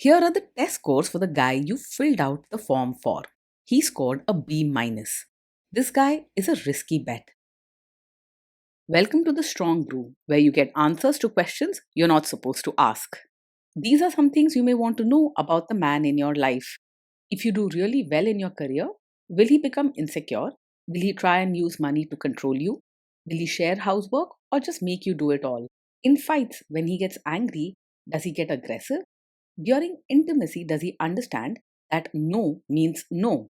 Here are the test scores for the guy you filled out the form for. He scored a B minus. This guy is a risky bet. Welcome to the Strong Brew, where you get answers to questions you're not supposed to ask. These are some things you may want to know about the man in your life. If you do really well in your career, will he become insecure? Will he try and use money to control you? Will he share housework or just make you do it all? In fights, when he gets angry, does he get aggressive? During intimacy, does he understand that no means no?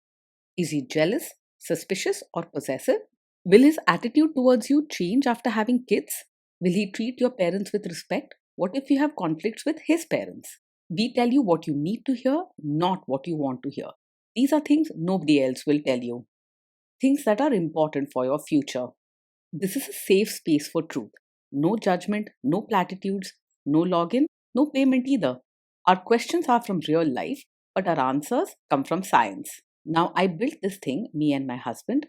Is he jealous, suspicious, or possessive? Will his attitude towards you change after having kids? Will he treat your parents with respect? What if you have conflicts with his parents? We tell you what you need to hear, not what you want to hear. These are things nobody else will tell you. Things that are important for your future. This is a safe space for truth. No judgment, no platitudes, no login, no payment either. Our questions are from real life, but our answers come from science. Now, I built this thing, me and my husband,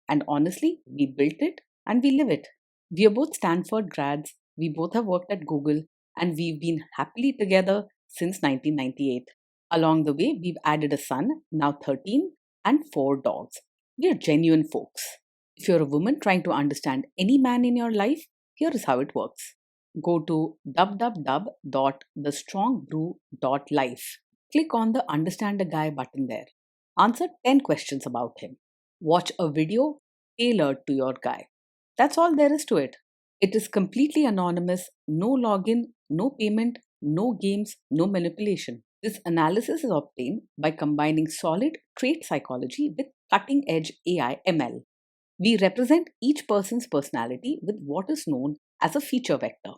and honestly, we built it and we live it. We are both Stanford grads, we both have worked at Google, and we've been happily together since 1998. Along the way, we've added a son, now 13, and 4 dogs. We are genuine folks. If you're a woman trying to understand any man in your life, here is how it works. Go to www.thestrongbrew.life. Click on the Understand a Guy button there. Answer 10 questions about him. Watch a video tailored to your guy. That's all there is to it. It is completely anonymous, no login, no payment, no games, no manipulation. This analysis is obtained by combining solid trait psychology with cutting edge AI ML. We represent each person's personality with what is known as a feature vector.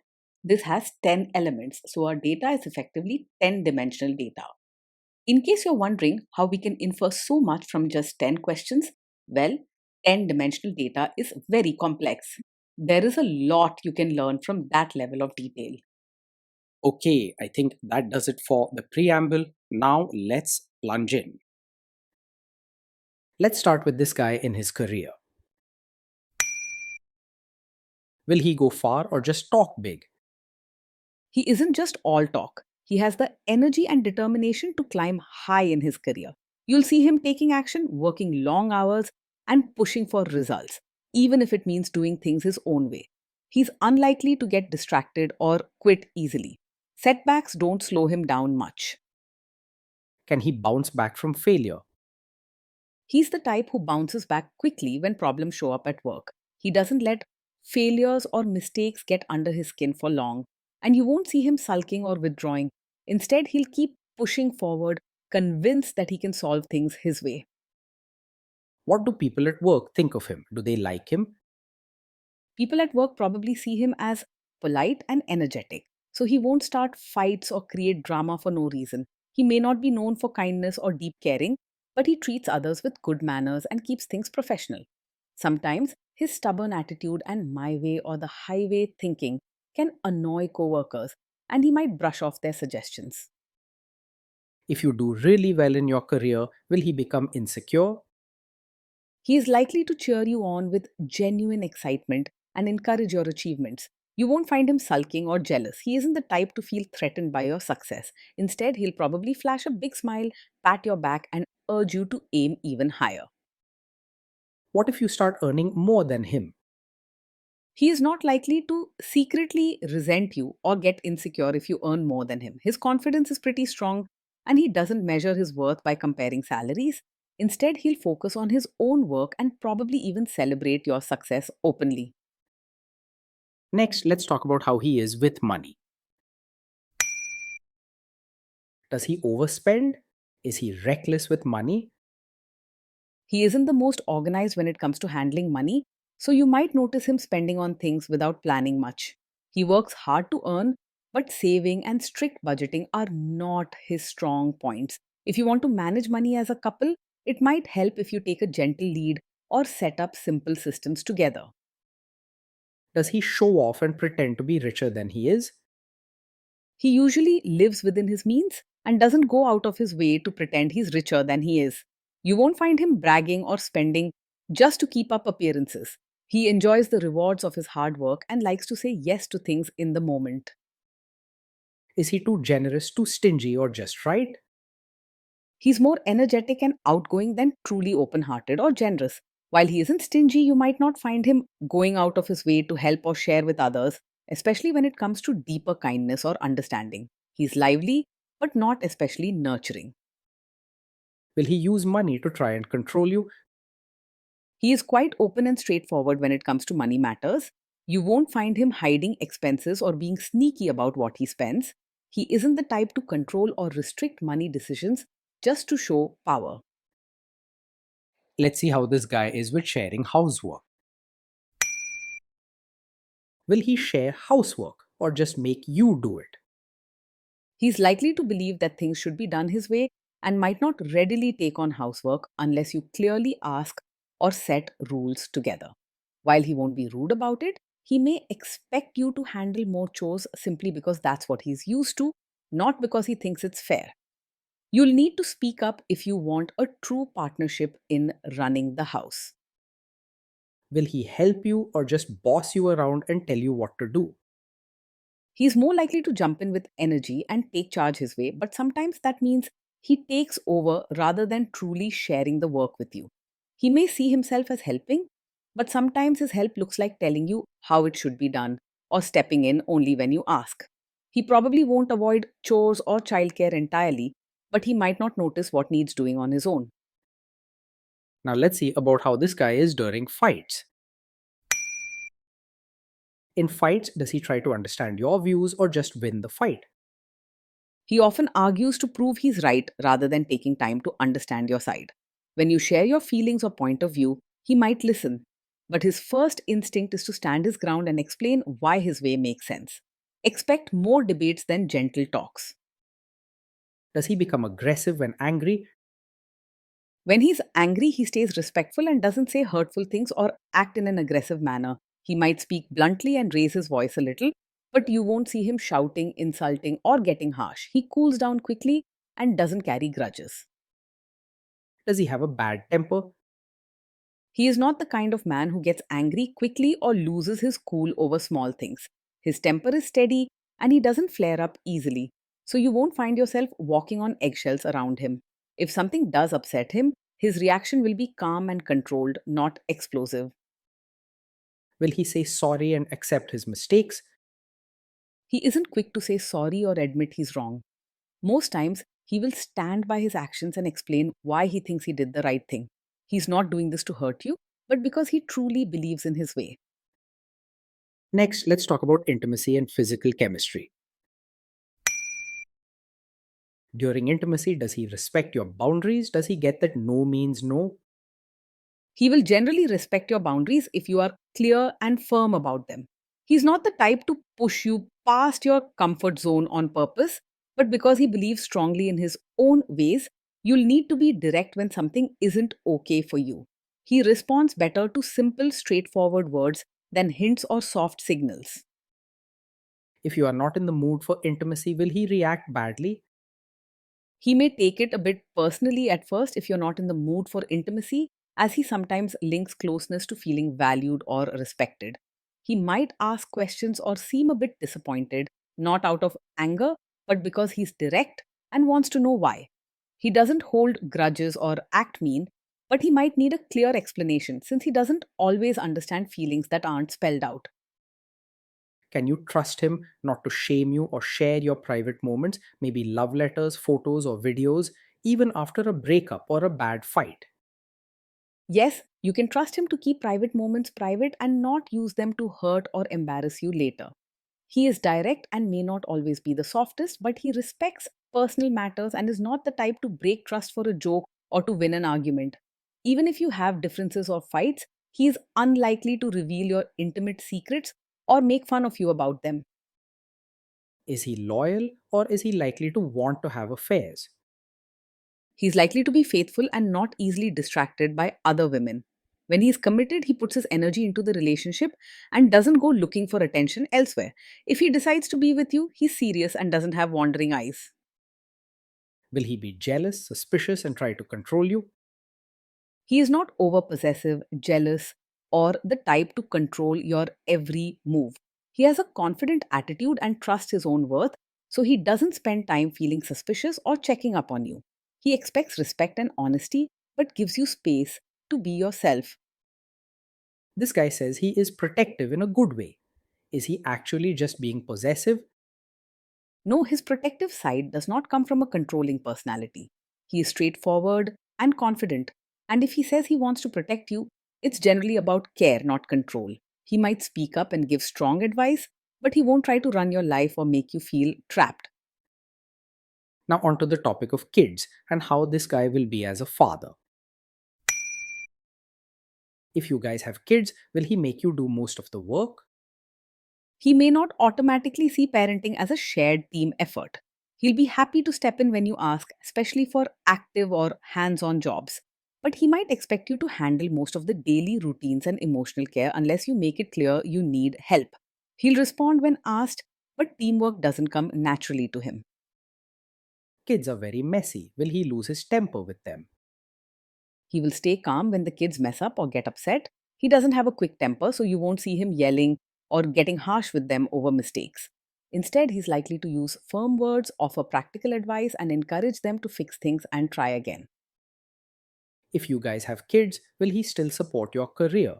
This has 10 elements, so our data is effectively 10-dimensional data. In case you're wondering how we can infer so much from just 10 questions, well, 10-dimensional data is very complex. There is a lot you can learn from that level of detail. Okay, I think that does it for the preamble. Now let's plunge in. Let's start with this guy in his career. Will he go far or just talk big? He isn't just all talk. He has the energy and determination to climb high in his career. You'll see him taking action, working long hours, and pushing for results, even if it means doing things his own way. He's unlikely to get distracted or quit easily. Setbacks don't slow him down much. Can he bounce back from failure? He's the type who bounces back quickly when problems show up at work. He doesn't let failures or mistakes get under his skin for long, and you won't see him sulking or withdrawing. Instead, he'll keep pushing forward, convinced that he can solve things his way. What do people at work think of him? Do they like him? People at work probably see him as polite and energetic, so he won't start fights or create drama for no reason. He may not be known for kindness or deep caring, but he treats others with good manners and keeps things professional. Sometimes his stubborn attitude and my way or the highway thinking can annoy coworkers, and he might brush off their suggestions. If you do really well in your career, will he become insecure? He is likely to cheer you on with genuine excitement and encourage your achievements. You won't find him sulking or jealous. He isn't the type to feel threatened by your success. Instead, he'll probably flash a big smile, pat your back, and urge you to aim even higher. What if you start earning more than him? He is not likely to secretly resent you or get insecure if you earn more than him. His confidence is pretty strong and he doesn't measure his worth by comparing salaries. Instead, he'll focus on his own work and probably even celebrate your success openly. Next, let's talk about how he is with money. Does he overspend? Is he reckless with money? He isn't the most organized when it comes to handling money, so you might notice him spending on things without planning much. He works hard to earn, but saving and strict budgeting are not his strong points. If you want to manage money as a couple, it might help if you take a gentle lead or set up simple systems together. Does he show off and pretend to be richer than he is? He usually lives within his means and doesn't go out of his way to pretend he's richer than he is. You won't find him bragging or spending just to keep up appearances. He enjoys the rewards of his hard work and likes to say yes to things in the moment. Is he too generous, too stingy, or just right? He's more energetic and outgoing than truly open hearted or generous. While he isn't stingy, you might not find him going out of his way to help or share with others, especially when it comes to deeper kindness or understanding. He's lively, but not especially nurturing. Will he use money to try and control you? He is quite open and straightforward when it comes to money matters. You won't find him hiding expenses or being sneaky about what he spends. He isn't the type to control or restrict money decisions just to show power. Let's see how this guy is with sharing housework. Will he share housework or just make you do it? He's likely to believe that things should be done his way and might not readily take on housework unless you clearly ask or set rules together. While he won't be rude about it, he may expect you to handle more chores simply because that's what he's used to, not because he thinks it's fair. You'll need to speak up if you want a true partnership in running the house. Will he help you or just boss you around and tell you what to do? He's more likely to jump in with energy and take charge his way, but sometimes that means he takes over rather than truly sharing the work with you. He may see himself as helping, but sometimes his help looks like telling you how it should be done or stepping in only when you ask. He probably won't avoid chores or childcare entirely, but he might not notice what needs doing on his own. Now let's see about how this guy is during fights. In fights, does he try to understand your views or just win the fight? He often argues to prove he's right rather than taking time to understand your side. When you share your feelings or point of view, he might listen, but his first instinct is to stand his ground and explain why his way makes sense. Expect more debates than gentle talks. Does he become aggressive when angry? When he's angry, he stays respectful and doesn't say hurtful things or act in an aggressive manner. He might speak bluntly and raise his voice a little, but you won't see him shouting, insulting, or getting harsh. He cools down quickly and doesn't carry grudges. Does he have a bad temper? He is not the kind of man who gets angry quickly or loses his cool over small things. His temper is steady and he doesn't flare up easily, so you won't find yourself walking on eggshells around him. If something does upset him, his reaction will be calm and controlled, not explosive. Will he say sorry and accept his mistakes? He isn't quick to say sorry or admit he's wrong. Most times, he will stand by his actions and explain why he thinks he did the right thing. He's not doing this to hurt you, but because he truly believes in his way. Next, let's talk about intimacy and physical chemistry. During intimacy, does he respect your boundaries? Does he get that no means no? He will generally respect your boundaries if you are clear and firm about them. He's not the type to push you past your comfort zone on purpose, but because he believes strongly in his own ways, you'll need to be direct when something isn't okay for you. He responds better to simple, straightforward words than hints or soft signals. If you are not in the mood for intimacy, will he react badly? He may take it a bit personally at first if you're not in the mood for intimacy, as he sometimes links closeness to feeling valued or respected. He might ask questions or seem a bit disappointed, not out of anger, but because he's direct and wants to know why. He doesn't hold grudges or act mean, but he might need a clear explanation since he doesn't always understand feelings that aren't spelled out. Can you trust him not to shame you or share your private moments, maybe love letters, photos, or videos, even after a breakup or a bad fight? Yes, you can trust him to keep private moments private and not use them to hurt or embarrass you later. He is direct and may not always be the softest, but he respects personal matters and is not the type to break trust for a joke or to win an argument. Even if you have differences or fights, he is unlikely to reveal your intimate secrets or make fun of you about them. Is he loyal or is he likely to want to have affairs? He's likely to be faithful and not easily distracted by other women. When he's committed, he puts his energy into the relationship and doesn't go looking for attention elsewhere. If he decides to be with you, he's serious and doesn't have wandering eyes. Will he be jealous, suspicious, and try to control you? He is not over possessive, jealous, or the type to control your every move. He has a confident attitude and trusts his own worth, So he doesn't spend time feeling suspicious or checking up on you. He expects respect and honesty, but gives you space to be yourself. This guy says he is protective in a good way. Is he actually just being possessive? No, his protective side does not come from a controlling personality. He is straightforward and confident. And if he says he wants to protect you, it's generally about care, not control. He might speak up and give strong advice, but he won't try to run your life or make you feel trapped. Now, onto the topic of kids and how this guy will be as a father. If you guys have kids, will he make you do most of the work? He may not automatically see parenting as a shared team effort. He'll be happy to step in when you ask, especially for active or hands on jobs. But he might expect you to handle most of the daily routines and emotional care unless you make it clear you need help. He'll respond when asked, but teamwork doesn't come naturally to him. Kids are very messy. Will he lose his temper with them? He will stay calm when the kids mess up or get upset. He doesn't have a quick temper, so you won't see him yelling or getting harsh with them over mistakes. Instead, he's likely to use firm words, offer practical advice, and encourage them to fix things and try again. If you guys have kids, will he still support your career?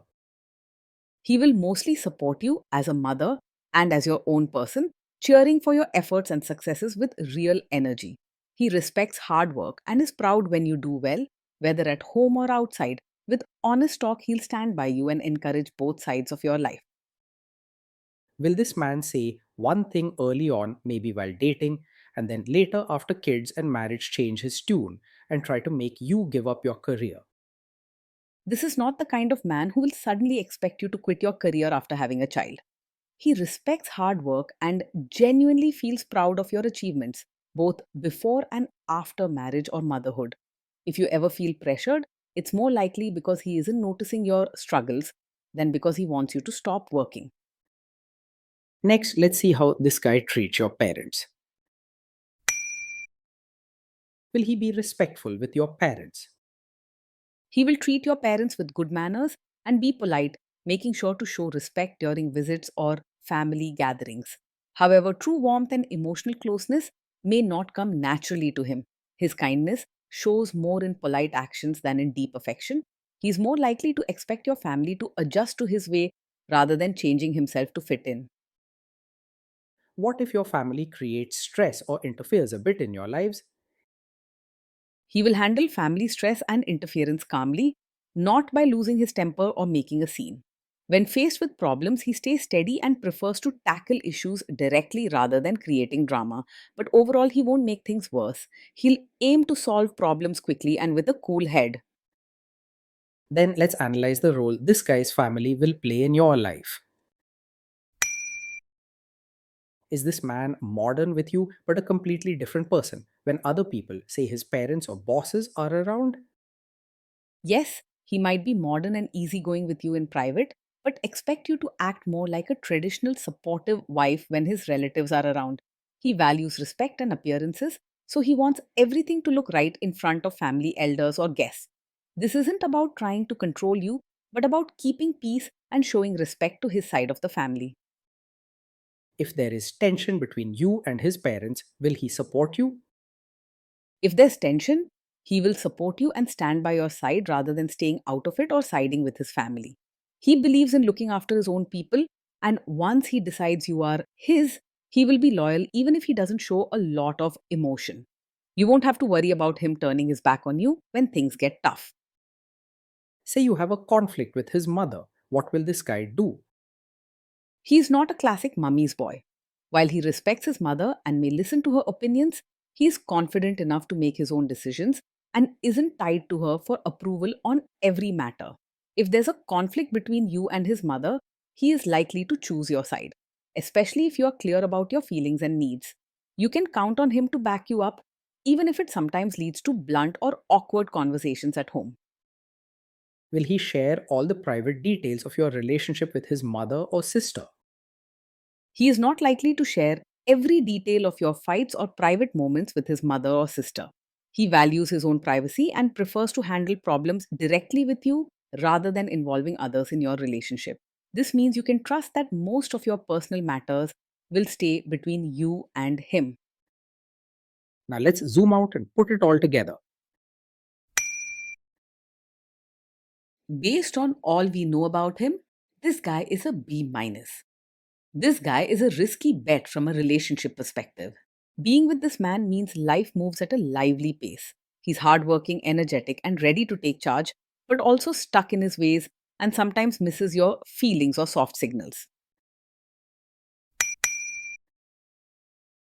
He will mostly support you as a mother and as your own person, cheering for your efforts and successes with real energy. He respects hard work and is proud when you do well, whether at home or outside. With honest talk, he'll stand by you and encourage both sides of your life. Will this man say one thing early on, maybe while dating, and then later after kids and marriage change his tune and try to make you give up your career? This is not the kind of man who will suddenly expect you to quit your career after having a child. He respects hard work and genuinely feels proud of your achievements, both before and after marriage or motherhood. If you ever feel pressured, it's more likely because he isn't noticing your struggles than because he wants you to stop working. Next, let's see how this guy treats your parents. Will he be respectful with your parents? He will treat your parents with good manners and be polite, making sure to show respect during visits or family gatherings. However, true warmth and emotional closeness may not come naturally to him. His kindness shows more in polite actions than in deep affection. He is more likely to expect your family to adjust to his way rather than changing himself to fit in. What if your family creates stress or interferes a bit in your lives? He will handle family stress and interference calmly, not by losing his temper or making a scene. When faced with problems, he stays steady and prefers to tackle issues directly rather than creating drama. But overall, he won't make things worse. He'll aim to solve problems quickly and with a cool head. Then let's analyze the role this guy's family will play in your life. Is this man modern with you but a completely different person when other people, say his parents or bosses, are around? Yes, he might be modern and easygoing with you in private, but expect you to act more like a traditional supportive wife when his relatives are around. He values respect and appearances, so he wants everything to look right in front of family elders or guests. This isn't about trying to control you, but about keeping peace and showing respect to his side of the family. If there is tension between you and his parents, will he support you? If there's tension, he will support you and stand by your side rather than staying out of it or siding with his family. He believes in looking after his own people, and once he decides you are his, he will be loyal even if he doesn't show a lot of emotion. You won't have to worry about him turning his back on you when things get tough. Say you have a conflict with his mother. What will this guy do? He is not a classic mummy's boy. While he respects his mother and may listen to her opinions, he is confident enough to make his own decisions and isn't tied to her for approval on every matter. If there's a conflict between you and his mother, he is likely to choose your side, especially if you are clear about your feelings and needs. You can count on him to back you up, even if it sometimes leads to blunt or awkward conversations at home. Will he share all the private details of your relationship with his mother or sister? He is not likely to share every detail of your fights or private moments with his mother or sister. He values his own privacy and prefers to handle problems directly with you rather than involving others in your relationship. This means you can trust that most of your personal matters will stay between you and him. Now let's zoom out and put it all together. Based on all we know about him, this guy is a B minus. This guy is a risky bet from a relationship perspective. Being with this man means life moves at a lively pace. He's hardworking, energetic, and ready to take charge, but also stuck in his ways and sometimes misses your feelings or soft signals.